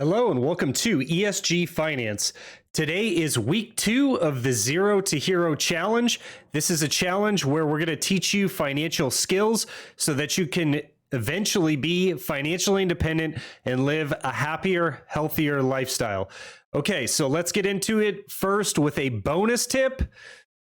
Hello and welcome to ESG Finance. Today is week 2 of the Zero to Hero Challenge. This is a challenge where we're going to teach you financial skills so that you can eventually be financially independent and live a happier, healthier lifestyle. Okay, so let's get into it first with a bonus tip.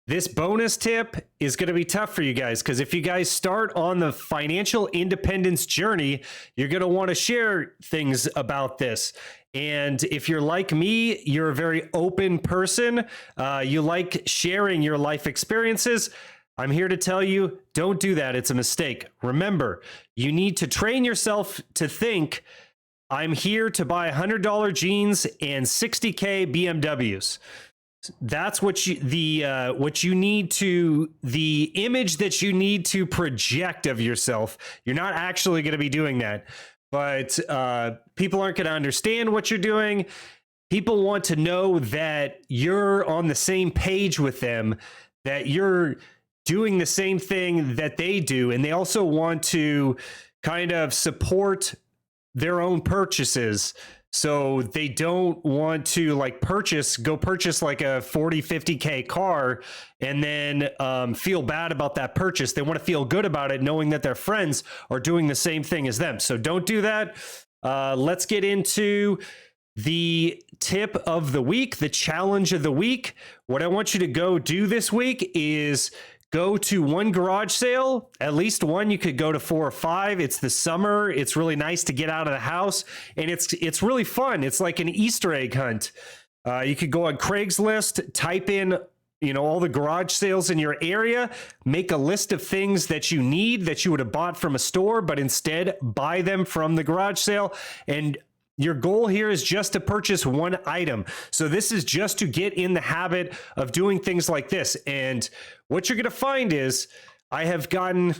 This bonus tip is going to be tough for you guys because if you guys start on the financial independence journey, you're going to want to share things about this. And if you're like me, you're a very open person. You like sharing your life experiences. I'm here to tell you, don't do that. It's a mistake. Remember, you need to train yourself to think, I'm here to buy $100 jeans and 60K BMWs. That's what you need to, the image that you need to project of yourself. You're not actually going to be doing that, but people aren't going to understand what you're doing. People want to know that you're on the same page with them, that you're doing the same thing that they do. And they also want to kind of support their own purchases. So they don't want to go purchase like a 40, 50K car and then feel bad about that purchase. They want to feel good about it, knowing that their friends are doing the same thing as them. So don't do that. Let's get into the tip of the week, the challenge of the week. What I want you to go do this week is go to one garage sale, at least one. You could go to 4 or 5. It's the summer. It's really nice to get out of the house, and it's really fun. It's like an Easter egg hunt. You could go on Craigslist, type in all the garage sales in your area, make a list of things that you need that you would have bought from a store, but instead buy them from the garage sale. And your goal here is just to purchase one item. So this is just to get in the habit of doing things like this. And what you're going to find is I have gotten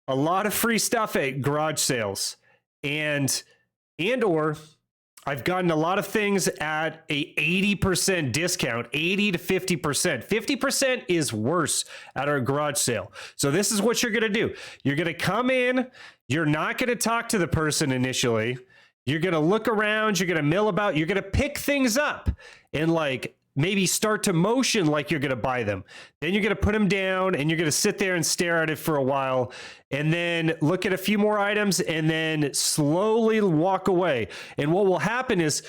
a lot of free stuff at garage sales or I've gotten a lot of things at a 80% discount, 80 to 50%. 50% is worse at our garage sale. So this is what you're going to do. You're going to come in. You're not going to talk to the person initially. You're going to look around, you're going to mill about, you're going to pick things up and maybe start to motion like you're going to buy them. Then you're going to put them down and you're going to sit there and stare at it for a while and then look at a few more items and then slowly walk away. And what will happen is,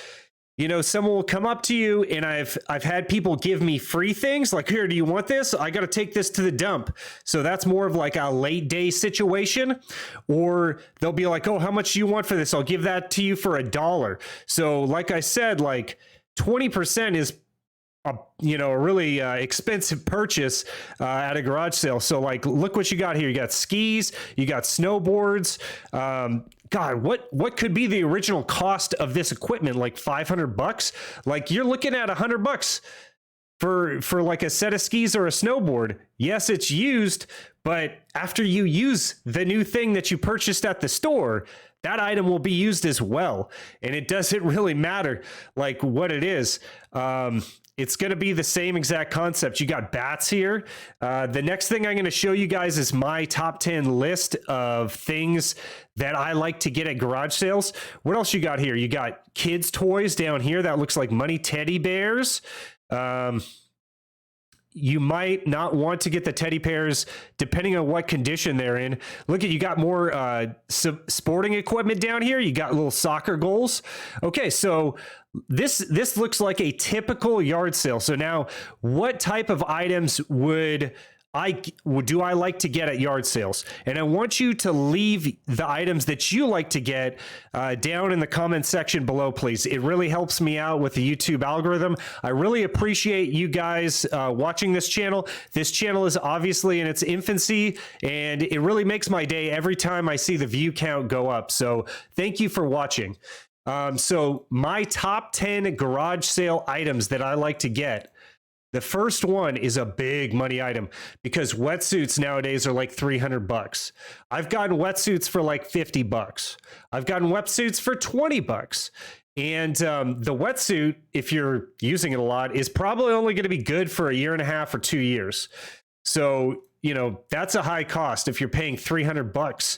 someone will come up to you, and I've had people give me free things like, here, do you want this? I got to take this to the dump. So that's more of like a late day situation. Or they'll be like, oh, how much do you want for this? I'll give that to you for $1. So like I said, 20% is a really expensive purchase at a garage sale. So look what you got here. You got skis, you got snowboards. God, what could be the original cost of this equipment? Like $500? You're looking at $100 for like a set of skis or a snowboard. Yes, it's used, but after you use the new thing that you purchased at the store, that item will be used as well. And it doesn't really matter what it is. It's going to be the same exact concept. You got bats here. The next thing I'm going to show you guys is my top 10 list of things that I like to get at garage sales. What else you got here? You got kids' toys down here. That looks like money teddy bears. You might not want to get the teddy bears depending on what condition they're in. Look you got more sporting equipment down here. You got little soccer goals. Okay, so this looks like a typical yard sale. So now, what type of items do I like to get at yard sales? And I want you to leave the items that you like to get down in the comment section below, please. It really helps me out with the YouTube algorithm. I really appreciate you guys watching this channel. This channel is obviously in its infancy, and it really makes my day every time I see the view count go up. So thank you for watching. So my top 10 garage sale items that I like to get. The first one is a big money item because wetsuits nowadays are like $300. I've gotten wetsuits for like $50. I've gotten wetsuits for $20. And the wetsuit, if you're using it a lot, is probably only going to be good for a year and a half or 2 years. So, that's a high cost if you're paying $300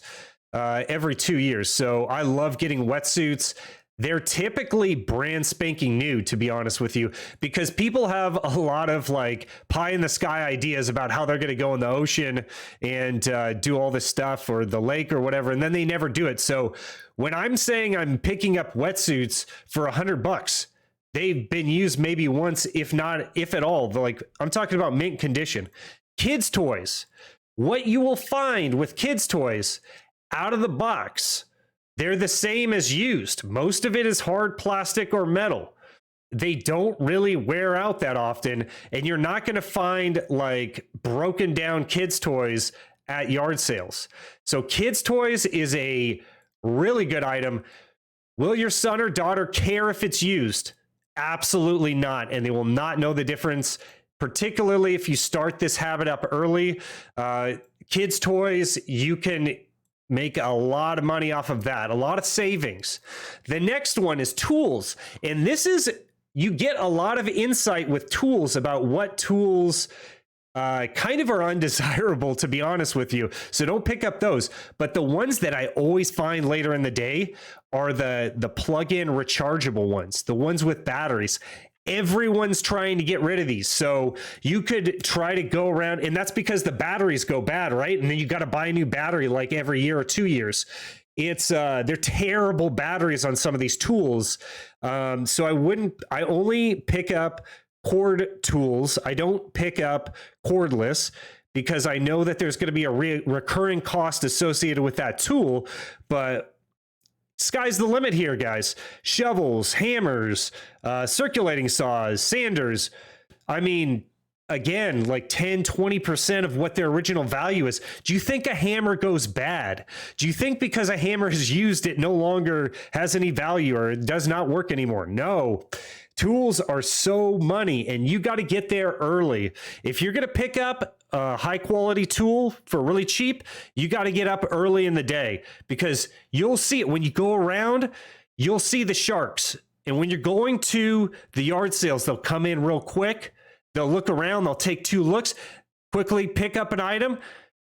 every 2 years. So I love getting wetsuits. they're typically brand spanking new, to be honest with you, because people have a lot of like pie in the sky ideas about how they're going to go in the ocean and do all this stuff, or the lake or whatever, and then they never do it. So when I'm saying I'm picking up wetsuits for $100, they've been used maybe once, if at all. Like, I'm talking about mint condition. Kids' toys. What you will find with kids' toys out of the box, they're the same as used. Most of it is hard plastic or metal. They don't really wear out that often, and you're not going to find like broken down kids' toys at yard sales. So kids' toys is a really good item. Will your son or daughter care if it's used? Absolutely not. And they will not know the difference, particularly if you start this habit up early. Kids' toys, you can make a lot of money off of that, a lot of savings. The next one is tools. And this is, you get a lot of insight with tools about what tools kind of are undesirable, to be honest with you. So don't pick up those. But the ones that I always find later in the day are the plug-in rechargeable ones, the ones with batteries. Everyone's trying to get rid of these. So you could try to go around, and that's because the batteries go bad, right? And then you got to buy a new battery like every year or 2 years. It's they're terrible batteries on some of these tools. So I only pick up cord tools. I don't pick up cordless, because I know that there's going to be a recurring cost associated with that tool. But sky's the limit here, guys. Shovels, hammers, circulating saws, sanders. I mean, again, like 10, 20% of what their original value is. Do you think a hammer goes bad? Do you think because a hammer is used, it no longer has any value or it does not work anymore? No. Tools are so money, and you got to get there early. If you're going to pick up a high quality tool for really cheap, you got to get up early in the day, because you'll see it when you go around. You'll see the sharks. And when you're going to the yard sales, they'll come in real quick. They'll look around. They'll take 2 looks, quickly pick up an item,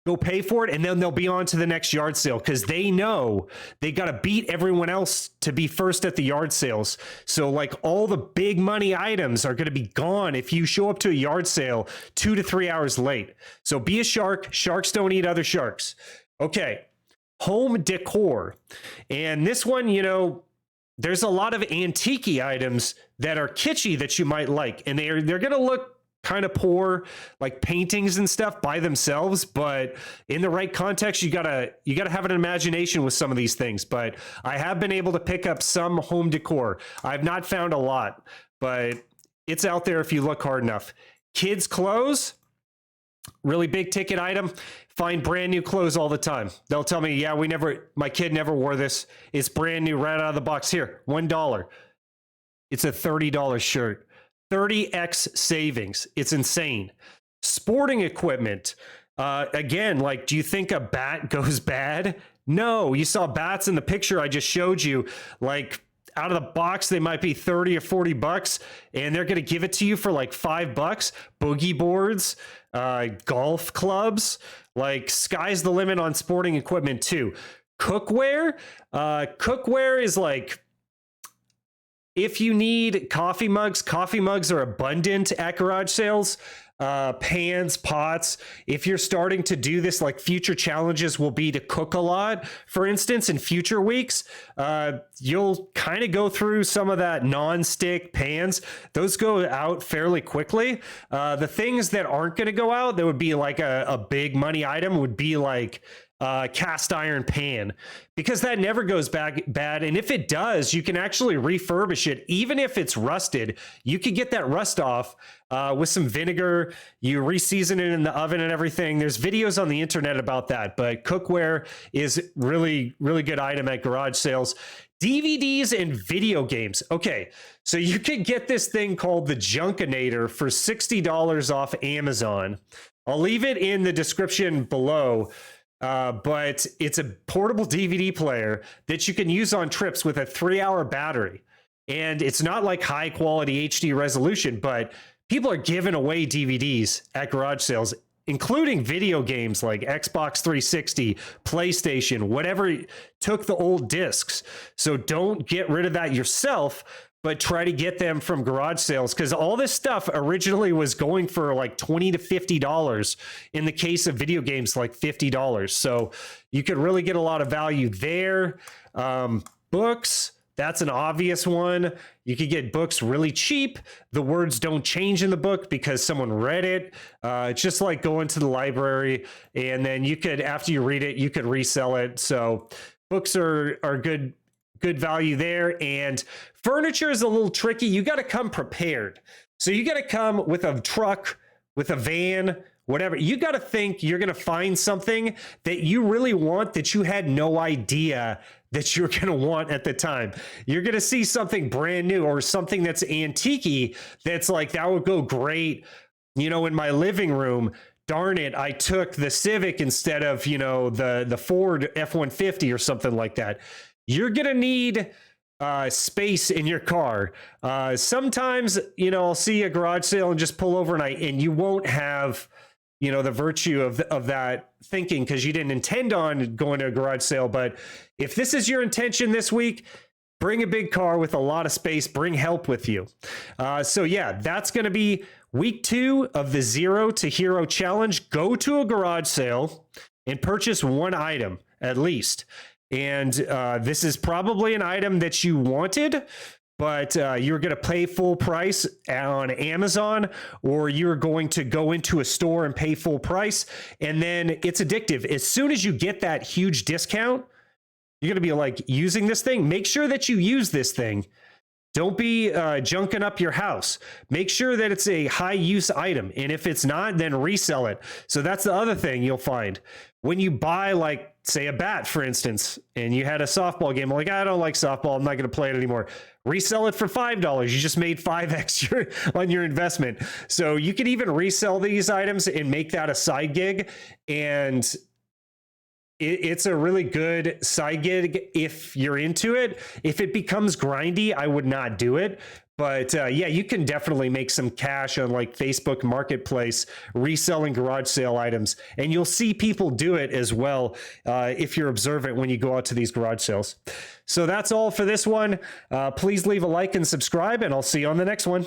go pay for it, and then they'll be on to the next yard sale, because they know they got to beat everyone else to be first at the yard sales. So like all the big money items are going to be gone if you show up to a yard sale 2 to 3 hours late. So be a shark. Sharks don't eat other sharks. Okay. Home decor. And this one, you know, there's a lot of antique items that are kitschy that you might like, and they're going to look kind of poor, like paintings and stuff by themselves, but in the right context, you gotta have an imagination with some of these things. But I have been able to pick up some home decor. I've not found a lot, but it's out there if you look hard enough. Kids' clothes, really big ticket item. Find brand new clothes all the time. They'll tell me, yeah, my kid never wore this. It's brand new right out of the box. Here, $1. It's a $30 shirt. 30x savings. It's insane. Sporting equipment. Again, like, do you think a bat goes bad? No, you saw bats in the picture I just showed you. Like, out of the box, they might be 30 or 40 bucks, and they're going to give it to you for like $5. Boogie boards, golf clubs, like, sky's the limit on sporting equipment too. Cookware. Cookware is like, if you need coffee mugs are abundant at garage sales. Pans, pots. If you're starting to do this, like, future challenges will be to cook a lot, for instance, in future weeks, you'll kind of go through some of that non-stick pans. Those go out fairly quickly. The things that aren't going to go out, that would be like a big money item, would be like cast iron pan, because that never goes bad. And if it does, you can actually refurbish it. Even if it's rusted, you could get that rust off with some vinegar. You reseason it in the oven and everything. There's videos on the internet about that, but cookware is really, really good item at garage sales. DVDs and video games. Okay, so you can get this thing called the Junkinator for $60 off Amazon. I'll leave it in the description below. But it's a portable DVD player that you can use on trips with a 3-hour battery. And it's not like high quality HD resolution, but people are giving away DVDs at garage sales including video games like Xbox 360, PlayStation, whatever, took the old discs. So don't get rid of that yourself, but try to get them from garage sales, because all this stuff originally was going for like $20 to $50. In the case of video games, like $50. So you could really get a lot of value there. Books, that's an obvious one. You could get books really cheap. The words don't change in the book because someone read it. It's just like going to the library, and then you could, after you read it, you could resell it. So books are good value there. And furniture is a little tricky. You got to come prepared. So you got to come with a truck, with a van, whatever. You got to think you're going to find something that you really want that you had no idea that you're going to want at the time. You're going to see something brand new or something that's antique-y that's like, that would go great, in my living room. Darn it, I took the Civic instead of, the Ford F-150 or something like that. You're going to need space in your car. Sometimes, I'll see a garage sale and just pull over, and you won't have, the virtue of that thinking because you didn't intend on going to a garage sale. But if this is your intention this week, bring a big car with a lot of space, bring help with you. So yeah, that's going to be week 2 of the Zero to Hero Challenge. Go to a garage sale and purchase one item at least. And this is probably an item that you wanted, but you're going to pay full price on Amazon, or you're going to go into a store and pay full price. And then it's addictive. As soon as you get that huge discount, you're going to be like using this thing. Make sure that you use this thing. Don't be junking up your house. Make sure that it's a high use item. And if it's not, then resell it. So that's the other thing you'll find. When you buy, like, say a bat, for instance, and you had a softball game, like, I don't like softball, I'm not going to play it anymore. Resell it for $5. You just made 5x on your investment. So you could even resell these items and make that a side gig. And it's a really good side gig if you're into it. If it becomes grindy, I would not do it. But yeah, you can definitely make some cash on like Facebook Marketplace reselling garage sale items. And you'll see people do it as well if you're observant when you go out to these garage sales. So that's all for this one. Please leave a like and subscribe, and I'll see you on the next one.